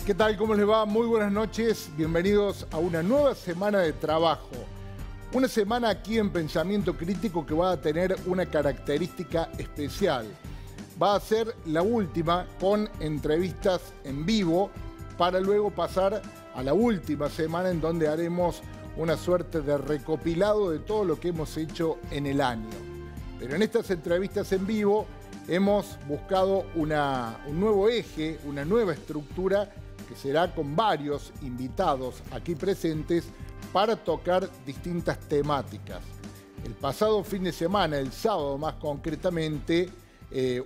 ¿Qué tal? ¿Cómo les va? Muy buenas noches. Bienvenidos a una nueva semana de trabajo. Una semana aquí en Pensamiento Crítico que va a tener una característica especial. Va a ser la última con entrevistas en vivo para luego pasar a la última semana en donde haremos una suerte de recopilado de todo lo que hemos hecho en el año. Pero en estas entrevistas en vivo hemos buscado un nuevo eje, una nueva estructura que será con varios invitados aquí presentes para tocar distintas temáticas. El pasado fin de semana, el sábado más concretamente,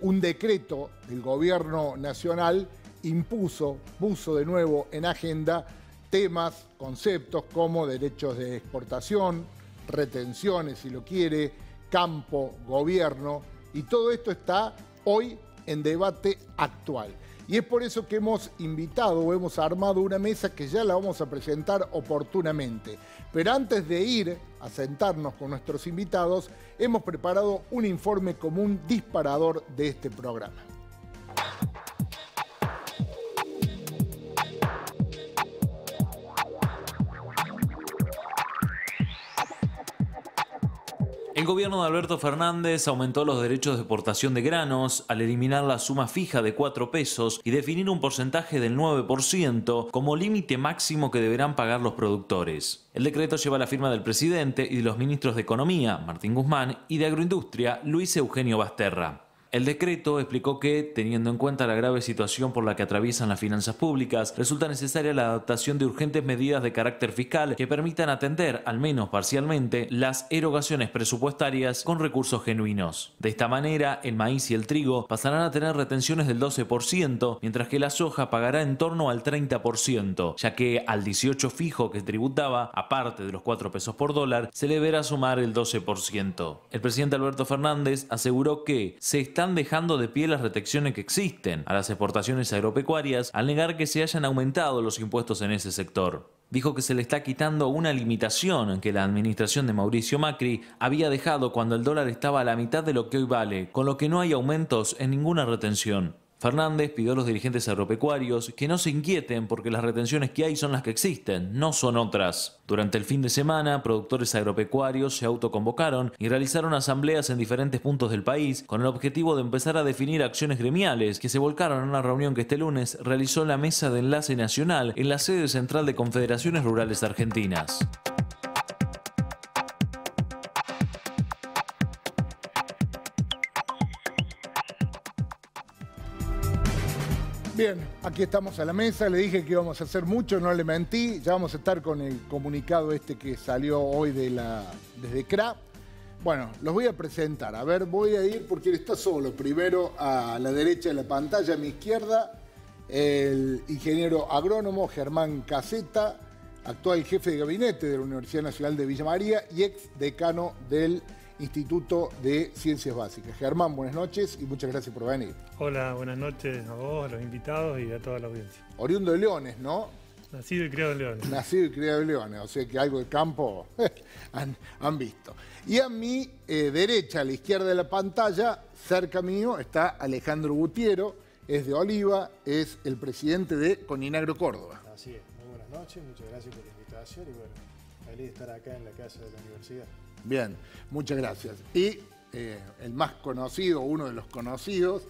un decreto del gobierno nacional puso de nuevo en agenda temas, conceptos como derechos de exportación, retenciones si lo quiere, campo, gobierno, y todo esto está hoy en debate actual. Y es por eso que hemos invitado o hemos armado una mesa que ya la vamos a presentar oportunamente. Pero antes de ir a sentarnos con nuestros invitados, hemos preparado un informe como un disparador de este programa. El gobierno de Alberto Fernández aumentó los derechos de exportación de granos al eliminar la suma fija de 4 pesos y definir un porcentaje del 9% como límite máximo que deberán pagar los productores. El decreto lleva la firma del presidente y de los ministros de Economía, Martín Guzmán, y de Agroindustria, Luis Eugenio Basterra. El decreto explicó que, teniendo en cuenta la grave situación por la que atraviesan las finanzas públicas, resulta necesaria la adoptación de urgentes medidas de carácter fiscal que permitan atender, al menos parcialmente, las erogaciones presupuestarias con recursos genuinos. De esta manera, el maíz y el trigo pasarán a tener retenciones del 12%, mientras que la soja pagará en torno al 30%, ya que al 18 fijo que tributaba, aparte de los 4 pesos por dólar, se le deberá sumar el 12%. El presidente Alberto Fernández aseguró que se están dejando de pie las retenciones que existen a las exportaciones agropecuarias al negar que se hayan aumentado los impuestos en ese sector. Dijo que se le está quitando una limitación que la administración de Mauricio Macri había dejado cuando el dólar estaba a la mitad de lo que hoy vale, con lo que no hay aumentos en ninguna retención. Fernández pidió a los dirigentes agropecuarios que no se inquieten porque las retenciones que hay son las que existen, no son otras. Durante el fin de semana, productores agropecuarios se autoconvocaron y realizaron asambleas en diferentes puntos del país con el objetivo de empezar a definir acciones gremiales que se volcaron en una reunión que este lunes realizó la Mesa de Enlace Nacional en la sede central de Confederaciones Rurales Argentinas. Bien, aquí estamos a la mesa, le dije que íbamos a hacer mucho, no le mentí, ya vamos a estar con el comunicado este que salió hoy desde CRA. Bueno, los voy a presentar, a ver, voy a ir porque él está solo, primero a la derecha de la pantalla, a mi izquierda, el ingeniero agrónomo Germán Caseta, actual jefe de gabinete de la Universidad Nacional de Villa María y ex decano del Instituto de Ciencias Básicas. Germán, buenas noches y muchas gracias por venir. Hola, buenas noches a vos, a los invitados y a toda la audiencia. Oriundo de Leones, ¿no? Nacido y criado en Leones. Nacido y criado en Leones, o sea que algo de campo han visto. Y a mi derecha, a la izquierda de la pantalla, cerca mío, está Alejandro Gutiero, es de Oliva, es el presidente de Coninagro Córdoba. Así es, muy buenas noches, muchas gracias por la invitación y bueno, feliz de estar acá en la casa de la universidad. Bien, muchas gracias. Y el más conocido, uno de los conocidos,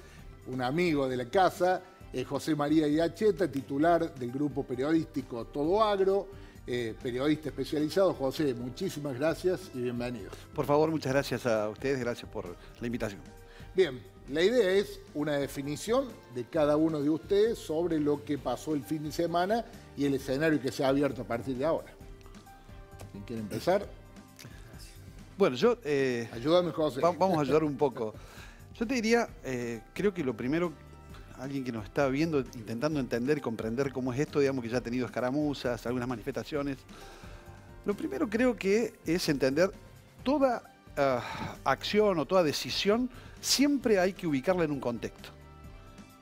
un amigo de la casa, José María Iacheta, titular del grupo periodístico Todo Agro, periodista especializado. José, muchísimas gracias y bienvenido. Por favor, muchas gracias a ustedes, gracias por la invitación. Bien, la idea es una definición de cada uno de ustedes sobre lo que pasó el fin de semana y el escenario que se ha abierto a partir de ahora. ¿Quién quiere empezar? Bueno, yo... Ayúdame, José. Vamos a ayudar un poco. Yo te diría, creo que lo primero, alguien que nos está viendo, intentando entender y comprender cómo es esto, digamos que ya ha tenido escaramuzas, algunas manifestaciones, lo primero creo que es entender toda acción o toda decisión, siempre hay que ubicarla en un contexto.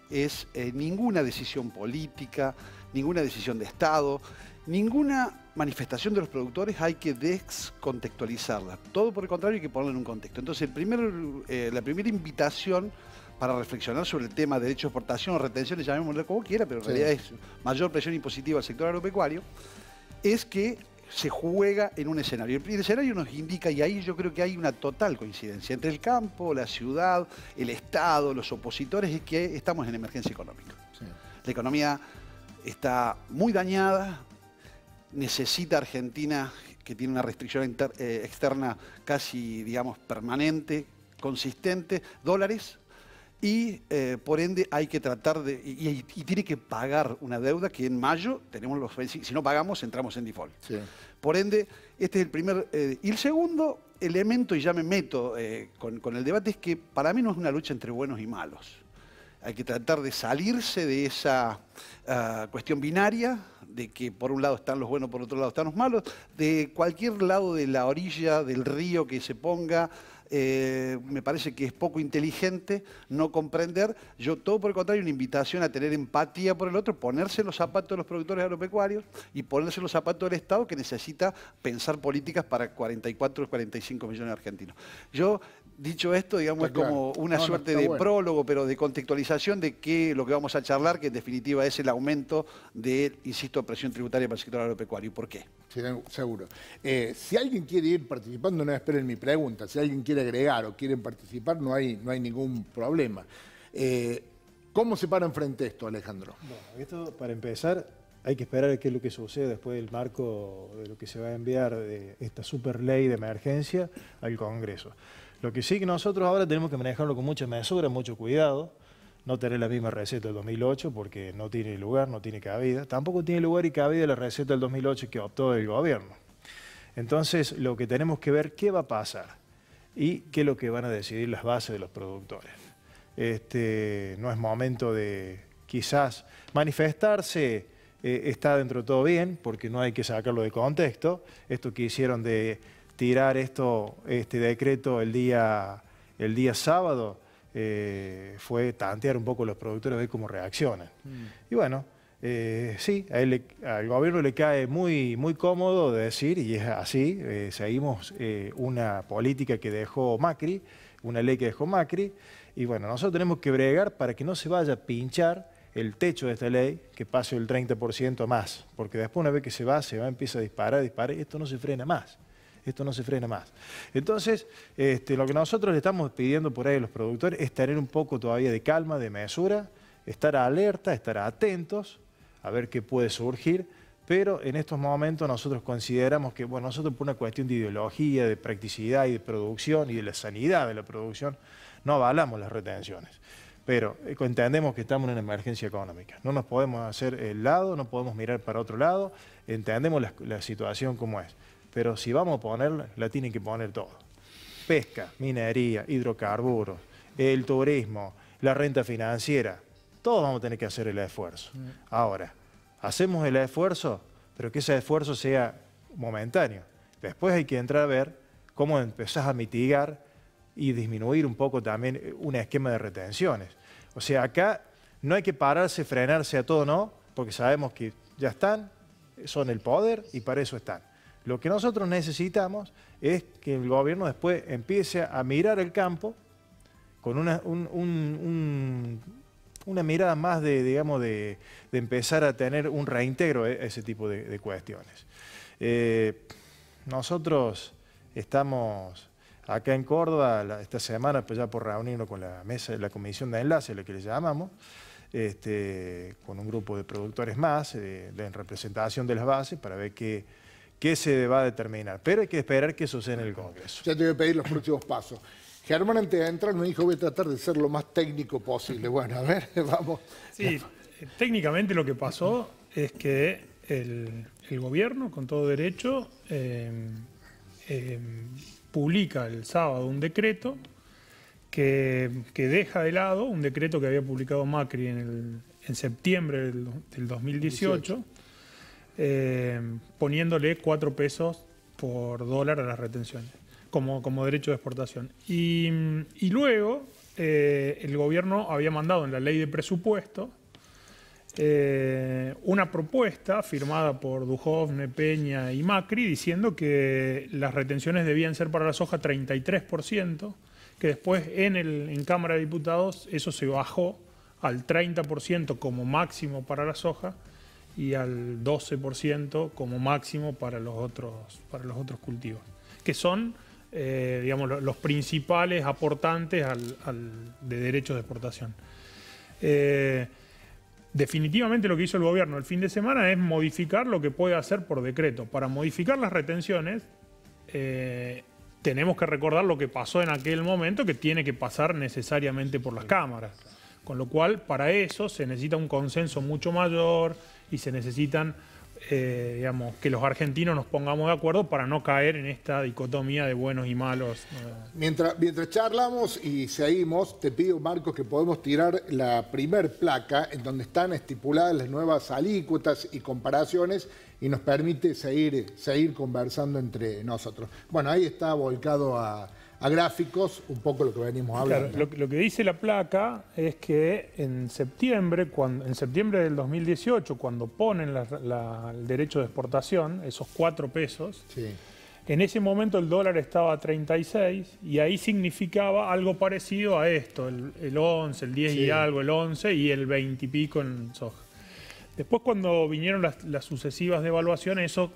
Es ninguna decisión política, ninguna decisión de Estado, ninguna manifestación de los productores hay que descontextualizarla. Todo por el contrario hay que ponerla en un contexto. Entonces, la primera invitación para reflexionar sobre el tema de derecho de exportación o retenciones, llamémoslo como quiera, pero en realidad es mayor presión impositiva al sector agropecuario, es que se juega en un escenario. El escenario nos indica, y ahí yo creo que hay una total coincidencia entre el campo, la ciudad, el Estado, los opositores, es que estamos en emergencia económica. Sí. La economía está muy dañada, necesita Argentina, que tiene una restricción externa casi, digamos, permanente, consistente, dólares, y por ende hay que tratar de, y tiene que pagar una deuda que en mayo tenemos si no pagamos entramos en default. Sí. Por ende, este es el primer, y el segundo elemento, y ya me meto con el debate, es que para mí no es una lucha entre buenos y malos. Hay que tratar de salirse de esa cuestión binaria, de que por un lado están los buenos, por otro lado están los malos, de cualquier lado de la orilla del río que se ponga. Me parece que es poco inteligente no comprender. Yo, todo por el contrario, una invitación a tener empatía por el otro, ponerse en los zapatos de los productores agropecuarios y ponerse en los zapatos del Estado, que necesita pensar políticas para 44 o 45 millones de argentinos. Yo, dicho esto, digamos, es como una suerte de prólogo, pero de contextualización de lo que vamos a charlar, que en definitiva es el aumento de, insisto, presión tributaria para el sector agropecuario. ¿Y por qué? Sí, seguro. Si alguien quiere ir participando, no esperen mi pregunta. Si alguien quiere agregar o quieren participar, no hay ningún problema. ¿Cómo se para enfrente esto, Alejandro? Bueno, esto, para empezar, hay que esperar a qué es lo que sucede después del marco de lo que se va a enviar de esta super ley de emergencia al Congreso. Lo que sí que nosotros ahora tenemos que manejarlo con mucha mesura, mucho cuidado, no tener la misma receta del 2008 porque no tiene lugar, no tiene cabida. Tampoco tiene lugar y cabida la receta del 2008 que optó el gobierno. Entonces, lo que tenemos que ver qué va a pasar y qué es lo que van a decidir las bases de los productores. No es momento de quizás manifestarse, está dentro de todo bien, porque no hay que sacarlo de contexto. Esto que hicieron de tirar este decreto el día sábado fue tantear un poco a los productores, ver cómo reaccionan. Y bueno, sí, al gobierno le cae muy, muy cómodo decir, y es así, seguimos una política que dejó Macri, una ley que dejó Macri, y bueno, nosotros tenemos que bregar para que no se vaya a pinchar el techo de esta ley, que pase el 30% más, porque después una vez que se va, empieza a disparar, y esto no se frena más. Esto no se frena más. Entonces, lo que nosotros le estamos pidiendo por ahí a los productores es tener un poco todavía de calma, de mesura, estar alerta, estar atentos, a ver qué puede surgir, pero en estos momentos nosotros consideramos que, bueno, nosotros por una cuestión de ideología, de practicidad y de producción y de la sanidad de la producción, no avalamos las retenciones. Pero entendemos que estamos en una emergencia económica. No nos podemos hacer el lado, no podemos mirar para otro lado, entendemos la situación como es. Pero si vamos a ponerla, la tienen que poner todo. Pesca, minería, hidrocarburos, el turismo, la renta financiera, todos vamos a tener que hacer el esfuerzo. Ahora, hacemos el esfuerzo, pero que ese esfuerzo sea momentáneo. Después hay que entrar a ver cómo empezás a mitigar y disminuir un poco también un esquema de retenciones. O sea, acá no hay que pararse, frenarse a todo, no, porque sabemos que ya están, son el poder y para eso están. Lo que nosotros necesitamos es que el gobierno después empiece a mirar el campo con una mirada más de empezar a tener un reintegro a ese tipo de cuestiones. Nosotros estamos acá en Córdoba esta semana, pues ya por reunirnos con la mesa, la comisión de enlace, lo que le llamamos, con un grupo de productores más, en representación de las bases, para ver qué se va a determinar. Pero hay que esperar que suceda en el Congreso. Ya te voy a pedir los próximos pasos. Germán, antes de entrar, me dijo voy a tratar de ser lo más técnico posible. Bueno, a ver, vamos. Sí, técnicamente lo que pasó es que el gobierno, con todo derecho, publica el sábado un decreto que deja de lado un decreto que había publicado Macri en septiembre del 2018, poniéndole 4 pesos por dólar a las retenciones, como derecho de exportación. Y luego el gobierno había mandado en la ley de presupuesto una propuesta firmada por Duhovne, Peña y Macri diciendo que las retenciones debían ser para la soja 33%, que después en Cámara de Diputados eso se bajó al 30% como máximo para la soja y al 12% como máximo para los otros cultivos, que son digamos, los principales aportantes de derechos de exportación. Definitivamente lo que hizo el gobierno el fin de semana es modificar lo que puede hacer por decreto. Para modificar las retenciones tenemos que recordar lo que pasó en aquel momento, que tiene que pasar necesariamente por las cámaras. Con lo cual, para eso se necesita un consenso mucho mayor y se necesitan, digamos, que los argentinos nos pongamos de acuerdo para no caer en esta dicotomía de buenos y malos. Mientras charlamos y seguimos, te pido, Marcos, que podemos tirar la primer placa en donde están estipuladas las nuevas alícuotas y comparaciones y nos permite seguir conversando entre nosotros. Bueno, ahí está volcado a gráficos un poco lo que venimos hablando. Claro, lo que dice la placa es que en septiembre del 2018, cuando ponen el derecho de exportación, esos 4 pesos, sí. En ese momento el dólar estaba a 36 y ahí significaba algo parecido a esto, el 11, el 10 sí. Y algo, el 11 y el 20 y pico en soja. Después, cuando vinieron las sucesivas devaluaciones, eso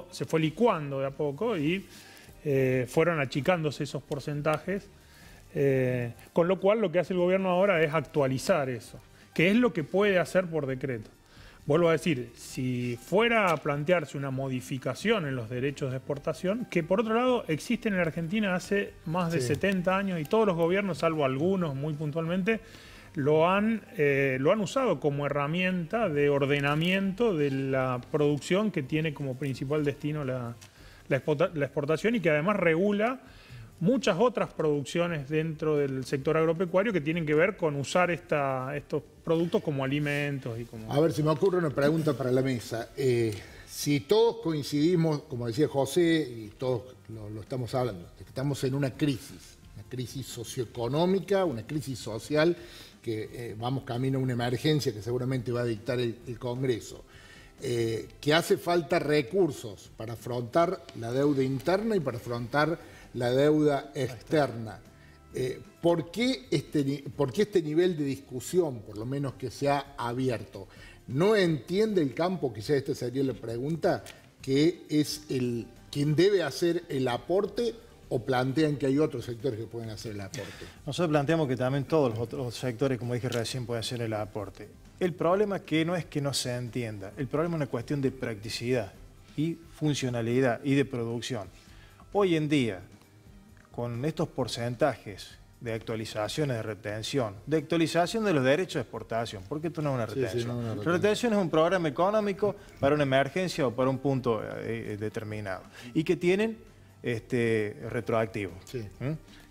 se fue licuando de a poco y fueron achicándose esos porcentajes, con lo cual lo que hace el gobierno ahora es actualizar eso, que es lo que puede hacer por decreto. Vuelvo a decir, si fuera a plantearse una modificación en los derechos de exportación, que por otro lado existen en Argentina hace más de 70 años y todos los gobiernos, salvo algunos muy puntualmente, lo han usado como herramienta de ordenamiento de la producción que tiene como principal destino la exportación y que además regula muchas otras producciones dentro del sector agropecuario que tienen que ver con usar estos productos como alimentos. A ver, si me ocurre una pregunta para la mesa. Si todos coincidimos, como decía José, y todos lo estamos hablando, de que estamos en una crisis socioeconómica, una crisis social, que vamos camino a una emergencia que seguramente va a dictar el Congreso. Que hace falta recursos para afrontar la deuda interna y para afrontar la deuda externa. ¿Por qué este nivel de discusión, por lo menos que se ha abierto? ¿No entiende el campo, quizás esta sería la pregunta, que es quien debe hacer el aporte, o plantean que hay otros sectores que pueden hacer el aporte? Nosotros planteamos que también todos los otros sectores, como dije recién, pueden hacer el aporte. El problema que no es que no se entienda, el problema es una cuestión de practicidad y funcionalidad y de producción. Hoy en día, con estos porcentajes de actualizaciones de retención, de actualización de los derechos de exportación, porque esto no es una retención. Sí, no es una retención. La retención es un programa económico para una emergencia o para un punto determinado y que tienen retroactivo, sí.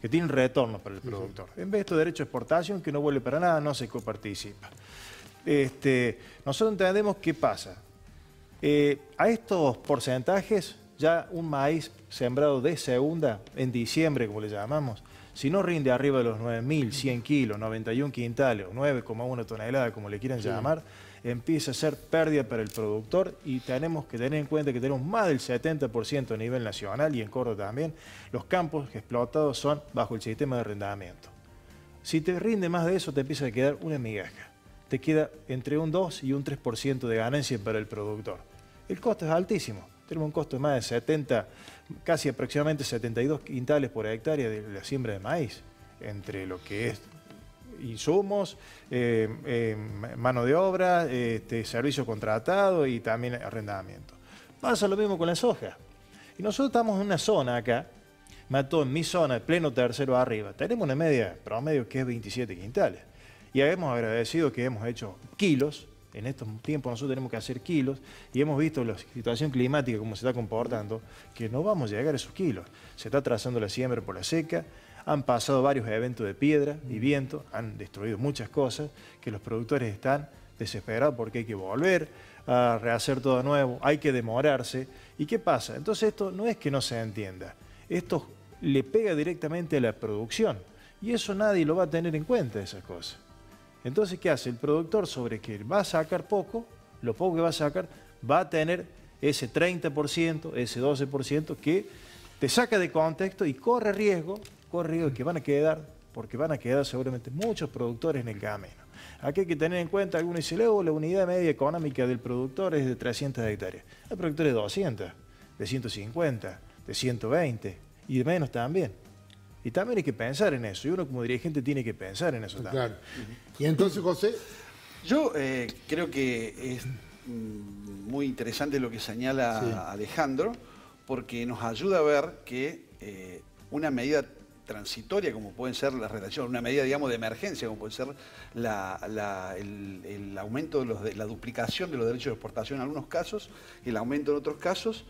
Que tienen retorno para el productor. Sí. En vez de estos derechos de exportación que no vuelve para nada, no se coparticipa. Nosotros entendemos qué pasa. A estos porcentajes, ya un maíz sembrado de segunda, en diciembre, como le llamamos, si no rinde arriba de los 9.100 kilos, 91 quintales o 9,1 toneladas, como le quieran llamar, empieza a ser pérdida para el productor y tenemos que tener en cuenta que tenemos más del 70% a nivel nacional y en Córdoba también, los campos explotados son bajo el sistema de arrendamiento. Si te rinde más de eso, te empieza a quedar una migaja. Te queda entre un 2 y un 3% de ganancia para el productor. El costo es altísimo. Tenemos un costo de más de 70, casi aproximadamente 72 quintales por hectárea de la siembra de maíz, entre lo que es insumos, mano de obra, servicio contratado y también arrendamiento. Pasa lo mismo con la soja. Y nosotros estamos en una zona acá, Mató en mi zona, pleno tercero arriba, tenemos una media promedio que es 27 quintales. Y hemos agradecido que hemos hecho kilos. En estos tiempos nosotros tenemos que hacer kilos y hemos visto la situación climática, cómo se está comportando, que no vamos a llegar a esos kilos. Se está trazando la siembra por la seca, han pasado varios eventos de piedra y viento, han destruido muchas cosas, que los productores están desesperados porque hay que volver a rehacer todo de nuevo, hay que demorarse. ¿Y qué pasa? Entonces esto no es que no se entienda, esto le pega directamente a la producción y eso nadie lo va a tener en cuenta, esas cosas. Entonces, ¿qué hace? El productor sobre que va a sacar poco, lo poco que va a sacar, va a tener ese 30%, ese 12% que te saca de contexto y corre riesgo de que van a quedar, porque van a quedar seguramente muchos productores en el camino. Aquí hay que tener en cuenta, algunos dicen, luego la unidad media económica del productor es de 300 hectáreas. Hay productores de 200, de 150, de 120 y de menos también. Y también hay que pensar en eso, y uno como dirigente tiene que pensar en eso también. Claro. Y entonces, José... Yo creo que es muy interesante lo que señala Alejandro, porque nos ayuda a ver que una medida transitoria, como pueden ser las relaciones, una medida, digamos, de emergencia, como puede ser el aumento de la duplicación de los derechos de exportación en algunos casos, el aumento en otros casos,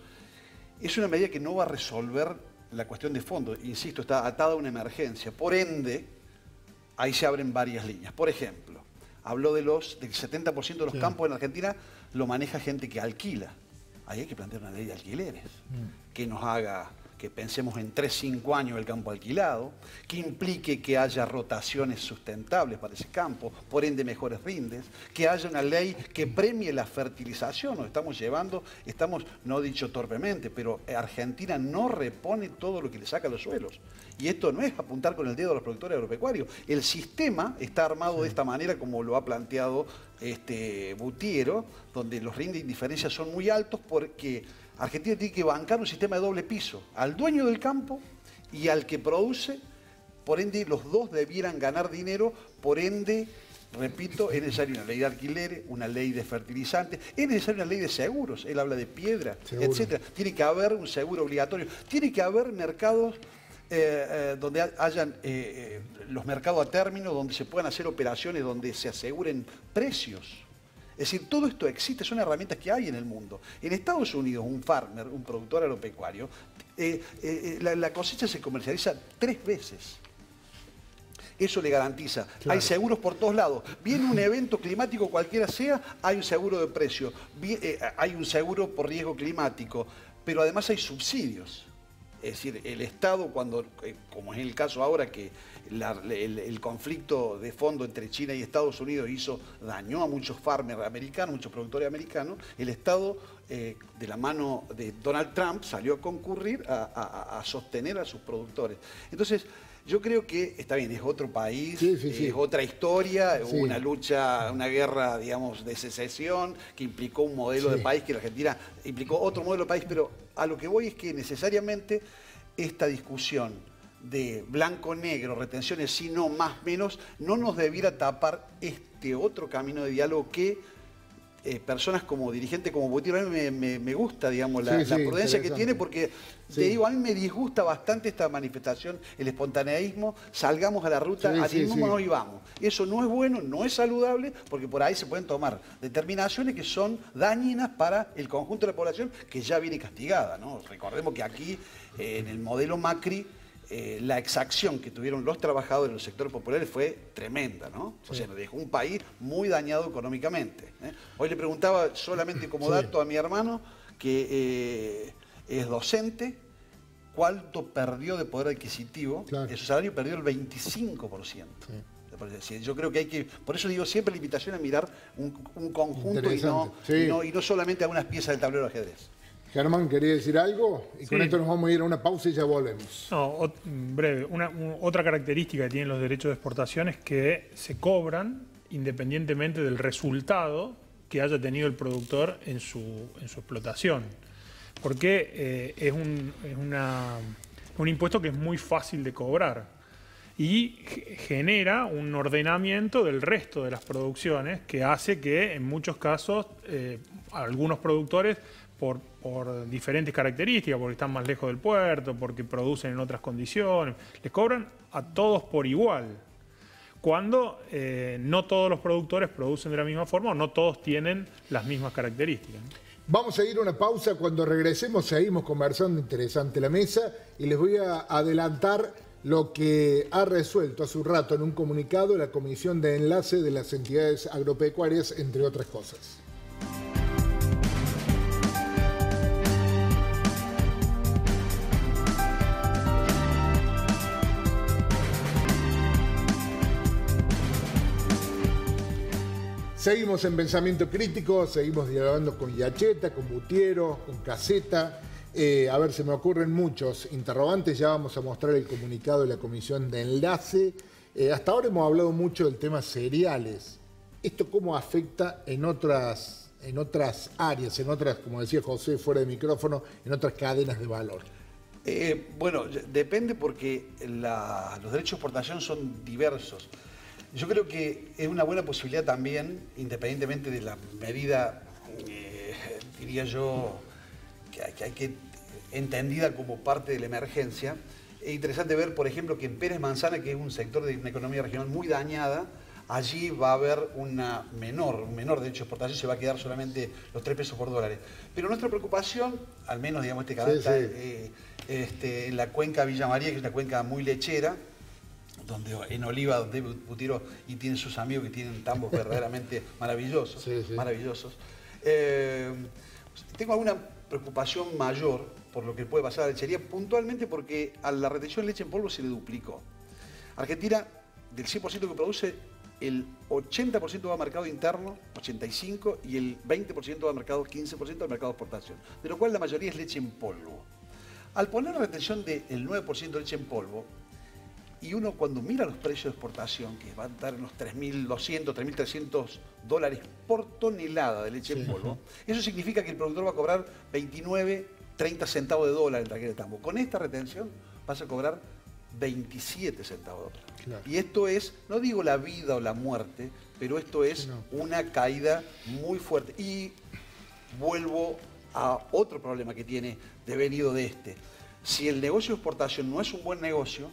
es una medida que no va a resolver la cuestión de fondo. Insisto, está atada a una emergencia. Por ende, ahí se abren varias líneas. Por ejemplo, habló del 70% de los campos en Argentina lo maneja gente que alquila. Ahí hay que plantear una ley de alquileres que nos haga que pensemos en 3-5 años el campo alquilado, que implique que haya rotaciones sustentables para ese campo, por ende mejores rindes, que haya una ley que premie la fertilización. Nos estamos, no dicho torpemente, pero Argentina no repone todo lo que le saca a los suelos. Y esto no es apuntar con el dedo a los productores agropecuarios. El sistema está armado de esta manera, como lo ha planteado Butiero, donde los rindes de indiferencia son muy altos porque Argentina tiene que bancar un sistema de doble piso, al dueño del campo y al que produce. Por ende, los dos debieran ganar dinero. Por ende, repito, es necesaria una ley de alquileres, una ley de fertilizantes, es necesaria una ley de seguros. Él habla de piedra, etcétera. Tiene que haber un seguro obligatorio. Tiene que haber mercados donde hayan los mercados a término, donde se puedan hacer operaciones, donde se aseguren precios. Es decir, todo esto existe, son herramientas que hay en el mundo. En Estados Unidos, un farmer, un productor agropecuario, la cosecha se comercializa 3 veces. Eso le garantiza. Claro. Hay seguros por todos lados. Viene un evento climático cualquiera sea, hay un seguro de precio. Hay un seguro por riesgo climático, pero además hay subsidios. Es decir, el Estado, cuando, como es el caso ahora que el conflicto de fondo entre China y Estados Unidos dañó a muchos farmers americanos, muchos productores americanos, el Estado, de la mano de Donald Trump, salió a concurrir a sostener a sus productores. Entonces, yo creo que, está bien, es otro país, es otra historia, hubo una lucha, una guerra, digamos, de secesión, que implicó un modelo de país, que la Argentina implicó otro modelo de país, pero a lo que voy es que necesariamente esta discusión de blanco-negro, retenciones, sino más menos, no nos debiera tapar este otro camino de diálogo que personas como dirigentes como Butiero, a mí me gusta, digamos, la prudencia que tiene, porque te digo, a mí me disgusta bastante esta manifestación, el espontaneísmo, salgamos a la ruta, animémonos y vamos. Eso no es bueno, no es saludable, porque por ahí se pueden tomar determinaciones que son dañinas para el conjunto de la población, que ya viene castigada, ¿no? Recordemos que aquí, en el modelo Macri, la exacción que tuvieron los trabajadores en los sectores populares fue tremenda, ¿no? O sea, nos dejó un país muy dañado económicamente. Hoy le preguntaba solamente como dato a mi hermano, que es docente, cuánto perdió de poder adquisitivo. Su salario perdió el 25%. Yo creo que hay que, por eso digo siempre la invitación a mirar un conjunto y no solamente a unas piezas del tablero de ajedrez. Germán, ¿quería decir algo? Y con esto nos vamos a ir a una pausa y ya volvemos. No, breve. Otra característica que tienen los derechos de exportación es que se cobran independientemente del resultado que haya tenido el productor en su explotación. Porque es un impuesto que es muy fácil de cobrar y genera un ordenamiento del resto de las producciones que hace que en muchos casos algunos productores por diferentes características, porque están más lejos del puerto, porque producen en otras condiciones, les cobran a todos por igual, cuando no todos los productores producen de la misma forma o no todos tienen las mismas características. Vamos a ir a una pausa. Cuando regresemos seguimos conversando interesante la mesa y les voy a adelantar lo que ha resuelto hace un rato en un comunicado la Comisión de Enlace de las Entidades Agropecuarias, entre otras cosas. Seguimos en Pensamiento Crítico, seguimos dialogando con Yacheta, con Butiero, con Caseta. A ver, se me ocurren muchos interrogantes. Ya vamos a mostrar el comunicado de la Comisión de Enlace. Hasta ahora hemos hablado mucho del tema cereales. ¿Esto cómo afecta en otras áreas, en otras, como decía José, fuera de micrófono, en otras cadenas de valor? Bueno, depende porque los derechos de exportación son diversos. Yo creo que es una buena posibilidad también, independientemente de la medida, diría yo, que hay que entendida como parte de la emergencia. Es interesante ver, por ejemplo, que en Pérez Manzana, que es un sector de una economía regional muy dañada, allí va a haber un menor derecho de exportación, se va a quedar solamente los 3 pesos por dólar. Pero nuestra preocupación, al menos digamos este canal, está en la cuenca Villa María, que es una cuenca muy lechera, donde en Oliva, donde Butiero y tiene sus amigos que tienen tambos verdaderamente maravillosos. Maravillosos. Tengo alguna preocupación mayor por lo que puede pasar a la lechería, puntualmente porque a la retención de leche en polvo se le duplicó. Argentina, del 100% que produce, el 80% va a mercado interno, 85%, y el 20% va a mercado, 15% al mercado de exportación, de lo cual la mayoría es leche en polvo. Al poner la retención del 9% de leche en polvo, y uno cuando mira los precios de exportación, que van a estar en los $3.200, $3.300 por tonelada de leche en polvo, eso significa que el productor va a cobrar 29, 30 centavos de dólar en el traquete de tambo. Con esta retención vas a cobrar 27 centavos de dólar. Claro. Y esto es, no digo la vida o la muerte, pero esto es una caída muy fuerte. Y vuelvo a otro problema que tiene devenido de este. Si el negocio de exportación no es un buen negocio,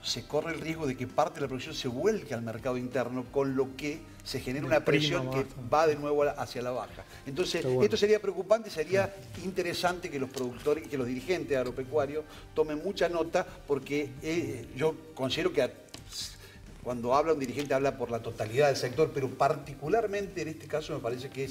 se corre el riesgo de que parte de la producción se vuelque al mercado interno, con lo que se genera una presión que va de nuevo hacia la baja. Entonces, esto sería preocupante, sería interesante que los productores y que los dirigentes agropecuarios tomen mucha nota, porque yo considero que cuando habla un dirigente habla por la totalidad del sector, pero particularmente en este caso me parece que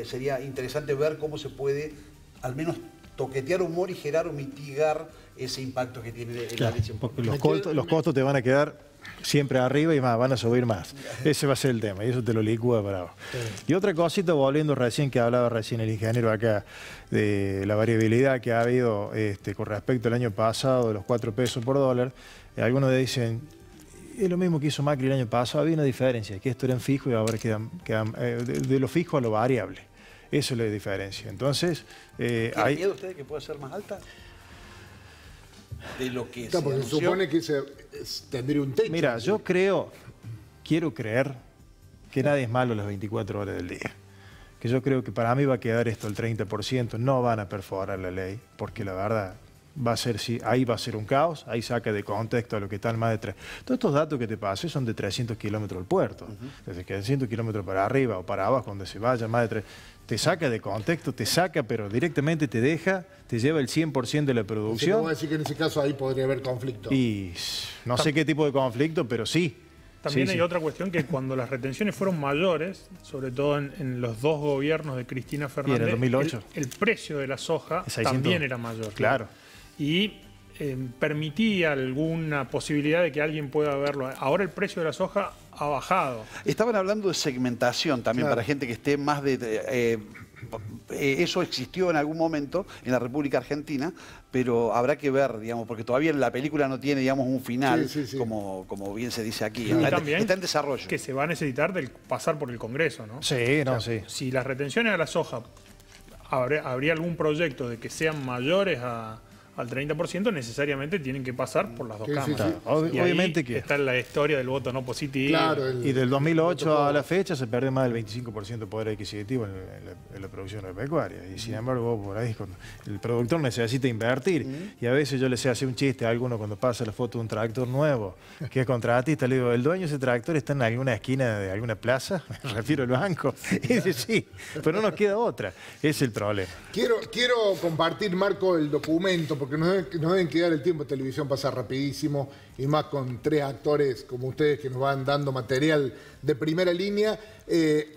sería interesante ver cómo se puede al menos toquetear o morigerar o mitigar ese impacto que tiene la leche en polvo. Porque los costos te van a quedar siempre arriba y más, van a subir más. Ese va a ser el tema, y eso te lo licúa para abajo. Y otra cosita, volviendo recién, que hablaba recién el ingeniero acá, de la variabilidad que ha habido con respecto al año pasado, de los 4 pesos por dólar. Algunos dicen, es lo mismo que hizo Macri el año pasado, había una diferencia, que esto era en fijo y ahora quedan de lo fijo a lo variable. Eso es la diferencia. Entonces, ¿tiene miedo usted de que pueda ser más alta? De lo que se porque se supone que tendría un techo. Mira, yo quiero creer que nadie es malo las 24 horas del día. Que yo creo que para mí va a quedar esto el 30%, no van a perforar la ley, porque la verdad va a ser, ahí va a ser un caos, ahí saca de contexto a lo que están más de 3. Todos estos datos que te pasé son de 300 kilómetros al puerto. Desde que 100 kilómetros para arriba o para abajo, donde se vaya más de 3, te saca de contexto, pero directamente te lleva el 100% de la producción. Vamos a decir que en ese caso ahí podría haber conflicto. Y no sé qué tipo de conflicto, pero sí. También hay otra cuestión, que cuando las retenciones fueron mayores, sobre todo en los 2 gobiernos de Cristina Fernández, y en el 2008. El precio de la soja también era mayor. Claro. Y permitía alguna posibilidad de que alguien pueda verlo. Ahora el precio de la soja ha bajado. Estaban hablando de segmentación también, para gente que esté más eso existió en algún momento en la República Argentina, pero habrá que ver, digamos, porque todavía la película no tiene, digamos, un final, como bien se dice aquí. Está en desarrollo. Que se va a necesitar pasar por el Congreso, ¿no? Sí, Si las retenciones a la soja, habría algún proyecto de que sean mayores al 30%, necesariamente tienen que pasar por las dos cámaras. Obviamente que está la historia del voto no positivo. Claro, y del 2008 a la fecha se pierde más del 25% de poder adquisitivo en la producción agropecuaria. Y sin embargo, por ahí el productor necesita invertir. Y a veces yo le sé hacer un chiste a alguno cuando pasa la foto de un tractor nuevo, que es contratista, le digo, el dueño de ese tractor está en alguna esquina de alguna plaza, me refiero al banco. Y dice, sí, pero no nos queda otra. Ese es el problema. Quiero compartir, Marco, el documento, porque nos deben quedar, el tiempo de televisión pasa rapidísimo, y más con 3 actores como ustedes que nos van dando material de primera línea.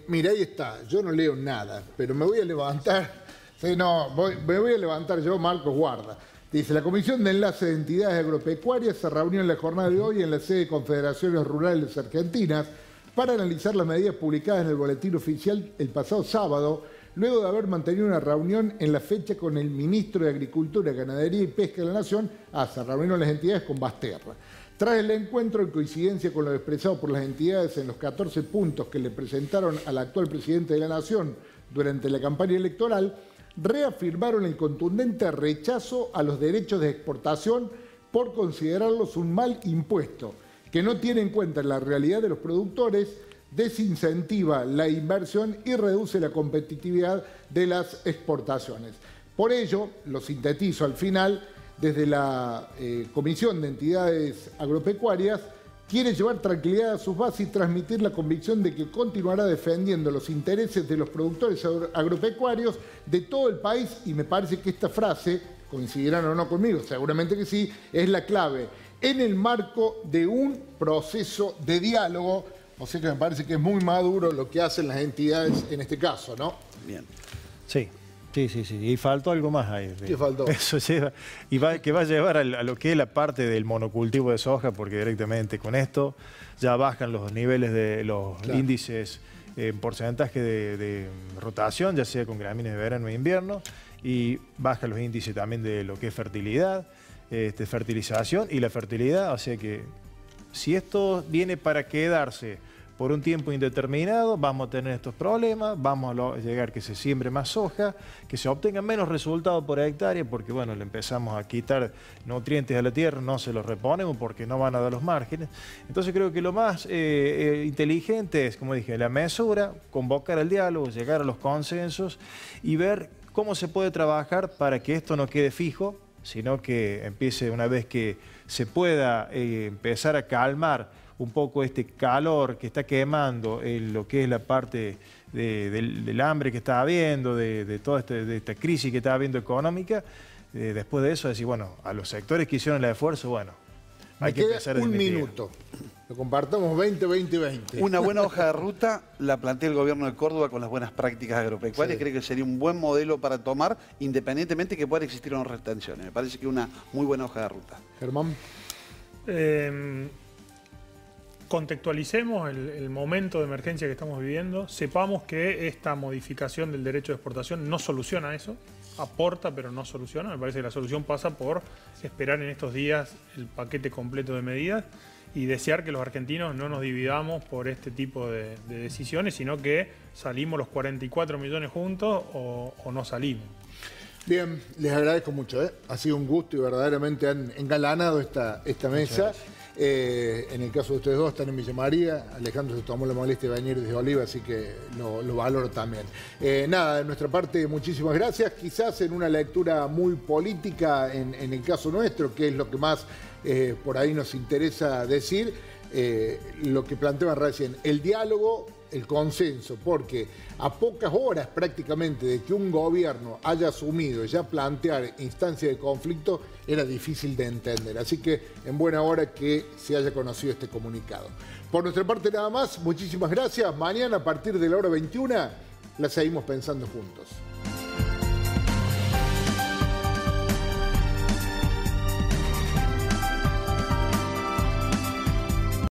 Mira, ahí está, yo no leo nada, pero me voy a levantar, me voy a levantar yo, Marcos Guarda. Dice, la Comisión de Enlace de Entidades Agropecuarias se reunió en la jornada de hoy en la sede de Confederaciones Rurales Argentinas para analizar las medidas publicadas en el Boletín Oficial el pasado sábado, luego de haber mantenido una reunión en la fecha con el ministro de Agricultura, Ganadería y Pesca de la Nación, se reunieron las entidades con Basterra. Tras el encuentro, en coincidencia con lo expresado por las entidades en los 14 puntos que le presentaron al actual presidente de la Nación durante la campaña electoral, reafirmaron el contundente rechazo a los derechos de exportación por considerarlos un mal impuesto, que no tiene en cuenta la realidad de los productores, desincentiva la inversión y reduce la competitividad de las exportaciones. Por ello, lo sintetizo al final, desde la Comisión de Entidades Agropecuarias, quiere llevar tranquilidad a sus bases y transmitir la convicción de que continuará defendiendo los intereses de los productores agropecuarios de todo el país, y me parece que esta frase, coincidirán o no conmigo, seguramente que sí, es la clave, en el marco de un proceso de diálogo. O sea que me parece que es muy maduro lo que hacen las entidades en este caso, ¿no? Bien. Sí. Y faltó algo más ahí. ¿Qué faltó? Eso lleva, que va a llevar a lo que es la parte del monocultivo de soja, porque directamente con esto ya bajan los niveles de los índices en porcentaje de rotación, ya sea con gramíneas de verano e invierno, y bajan los índices también de lo que es fertilidad, fertilización y la fertilidad. O sea que si esto viene para quedarse por un tiempo indeterminado, vamos a tener estos problemas, vamos a llegar que se siembre más soja, que se obtengan menos resultados por hectárea, porque bueno, le empezamos a quitar nutrientes a la tierra, no se los reponemos porque no van a dar los márgenes. Entonces creo que lo más inteligente es, como dije, la mesura, convocar el diálogo, llegar a los consensos y ver cómo se puede trabajar para que esto no quede fijo, sino que empiece, una vez que se pueda empezar a calmar un poco este calor que está quemando lo que es la parte del hambre que está habiendo, de toda esta crisis que está habiendo económica, después de eso decir, bueno, a los sectores que hicieron el esfuerzo, bueno, hay que empezar a disminuir. Un minuto. Lo compartamos 20-20-20. Una buena hoja de ruta la plantea el gobierno de Córdoba con las buenas prácticas agropecuarias. Sí. Creo que sería un buen modelo para tomar, independientemente que puedan existir o no retenciones. Me parece que es una muy buena hoja de ruta. Germán. Contextualicemos el momento de emergencia que estamos viviendo. Sepamos que esta modificación del derecho de exportación no soluciona eso. Aporta, pero no soluciona. Me parece que la solución pasa por esperar en estos días el paquete completo de medidas y desear que los argentinos no nos dividamos por este tipo de decisiones, sino que salimos los 44 millones juntos o no salimos. Bien, les agradezco mucho. Ha sido un gusto y verdaderamente han engalanado esta mesa. En el caso de ustedes dos están en Villa María. Alejandro se tomó la molestia de venir desde Oliva, así que lo valoro también. Nada, de nuestra parte, muchísimas gracias. Quizás en una lectura muy política en el caso nuestro, que es lo que más por ahí nos interesa decir, lo que planteaban recién, el diálogo, el consenso, porque a pocas horas prácticamente de que un gobierno haya asumido ya plantear instancias de conflicto, era difícil de entender. Así que en buena hora que se haya conocido este comunicado. Por nuestra parte nada más, muchísimas gracias. Mañana a partir de la hora 21 la seguimos pensando juntos.